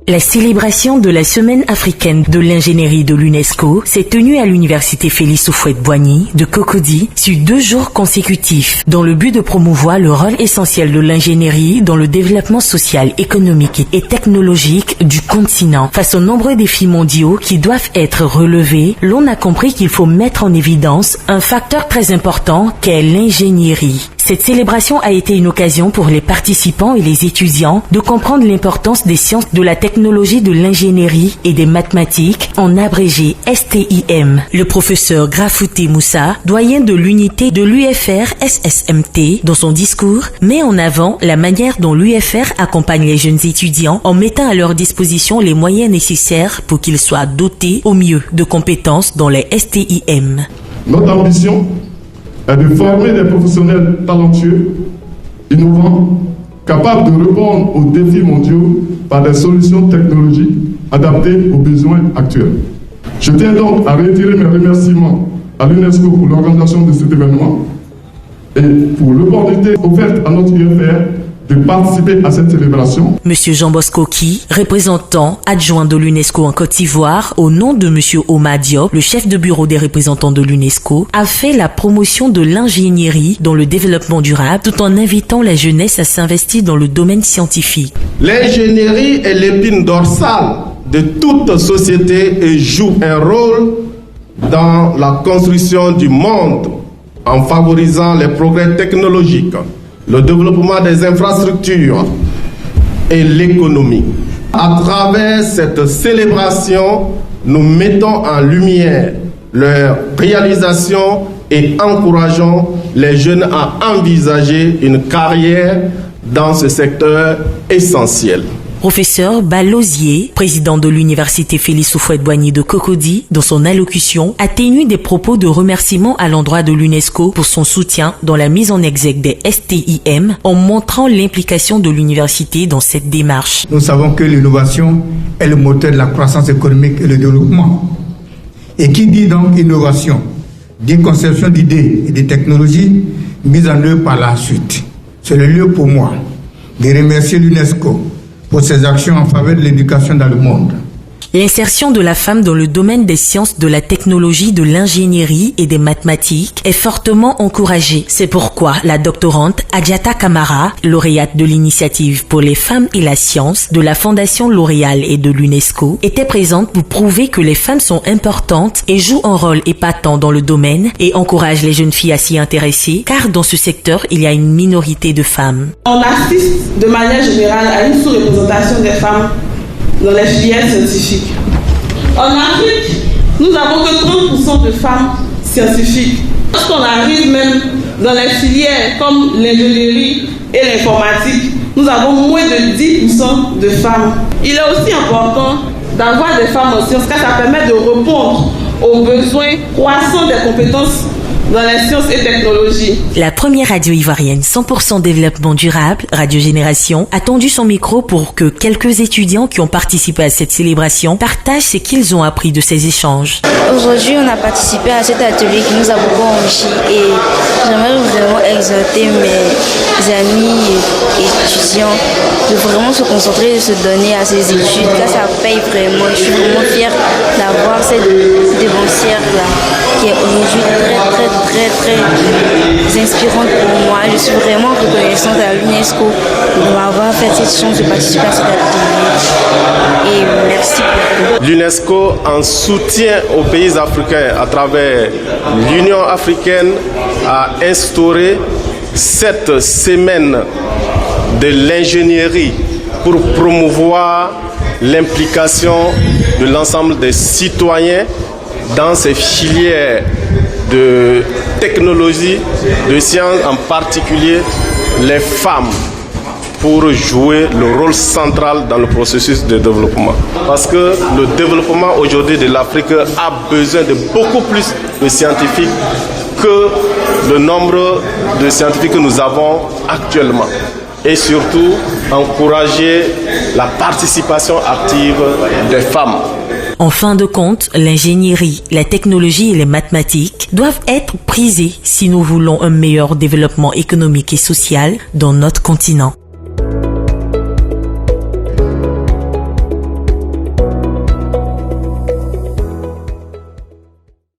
La célébration de la Semaine africaine de l'ingénierie de l'UNESCO s'est tenue à l'université Félix Houphouët-Boigny de Cocody sur 2 jours consécutifs dans le but de promouvoir le rôle essentiel de l'ingénierie dans le développement social, économique et technologique du continent. Face aux nombreux défis mondiaux qui doivent être relevés, l'on a compris qu'il faut mettre en évidence un facteur très important qu'est l'ingénierie. Cette célébration a été une occasion pour les participants et les étudiants de comprendre l'importance des sciences de la technologie de l'ingénierie et des mathématiques, en abrégé STIM. Le professeur Grafouté Moussa, doyen de l'unité de l'UFR SSMT, dans son discours, met en avant la manière dont l'UFR accompagne les jeunes étudiants en mettant à leur disposition les moyens nécessaires pour qu'ils soient dotés au mieux de compétences dans les STIM. Notre ambition est de former des professionnels talentueux, innovants, capables de répondre aux défis mondiaux par des solutions technologiques adaptées aux besoins actuels. Je tiens donc à réitérer mes remerciements à l'UNESCO pour l'organisation de cet événement et pour l'opportunité offerte à notre UFR de participer à cette célébration. Monsieur Jean Bosco Ki, représentant adjoint de l'UNESCO en Côte d'Ivoire, au nom de Monsieur Oma Diop, le chef de bureau des représentants de l'UNESCO, a fait la promotion de l'ingénierie dans le développement durable tout en invitant la jeunesse à s'investir dans le domaine scientifique. L'ingénierie est l'épine dorsale de toute société et joue un rôle dans la construction du monde en favorisant les progrès technologiques, le développement des infrastructures et l'économie. À travers cette célébration, nous mettons en lumière leur réalisation et encourageons les jeunes à envisager une carrière dans ce secteur essentiel. Professeur Balosier, président de l'université Félix Houphouët-Boigny de Cocody, dans son allocution, a tenu des propos de remerciement à l'endroit de l'UNESCO pour son soutien dans la mise en exergue des STIM, en montrant l'implication de l'université dans cette démarche. Nous savons que l'innovation est le moteur de la croissance économique et le développement. Et qui dit donc innovation, dit conception d'idées et de technologies mises en œuvre par la suite. C'est le lieu pour moi de remercier l'UNESCO pour ses actions en faveur de l'éducation dans le monde. L'insertion de la femme dans le domaine des sciences de la technologie, de l'ingénierie et des mathématiques est fortement encouragée. C'est pourquoi la doctorante Adjata Kamara, lauréate de l'initiative pour les femmes et la science de la Fondation L'Oréal et de l'UNESCO, était présente pour prouver que les femmes sont importantes et jouent un rôle épatant dans le domaine et encourage les jeunes filles à s'y intéresser, car dans ce secteur, il y a une minorité de femmes. On assiste de manière générale à une sous-représentation des femmes dans les filières scientifiques. En Afrique, nous n'avons que 30% de femmes scientifiques. Lorsqu'on arrive même dans les filières comme l'ingénierie et l'informatique, nous avons moins de 10% de femmes. Il est aussi important d'avoir des femmes en sciences car ça permet de répondre aux besoins croissants des compétences dans les sciences et technologies. La première radio ivoirienne 100% développement durable, Radio Génération, a tendu son micro pour que quelques étudiants qui ont participé à cette célébration partagent ce qu'ils ont appris de ces échanges. Aujourd'hui, on a participé à cet atelier qui nous a beaucoup enrichi et j'aimerais vraiment exhorter mes amis et étudiants de vraiment se concentrer et se donner à ces études. Là, ça paye vraiment. Je suis vraiment fière d'avoir cette dévancière-là qui est aujourd'hui très inspirante pour moi. Je suis vraiment reconnaissante à l'UNESCO de m'avoir fait cette chance de participer à cet atelier. Et merci beaucoup. L'UNESCO, en soutien aux pays africains à travers l'Union africaine, a instauré cette semaine de l'ingénierie pour promouvoir l'implication de l'ensemble des citoyens dans ces filières de technologie, de sciences, en particulier les femmes, pour jouer le rôle central dans le processus de développement. Parce que le développement aujourd'hui de l'Afrique a besoin de beaucoup plus de scientifiques que le nombre de scientifiques que nous avons actuellement. Et surtout, encourager la participation active des femmes. En fin de compte, l'ingénierie, la technologie et les mathématiques doivent être prisées si nous voulons un meilleur développement économique et social dans notre continent.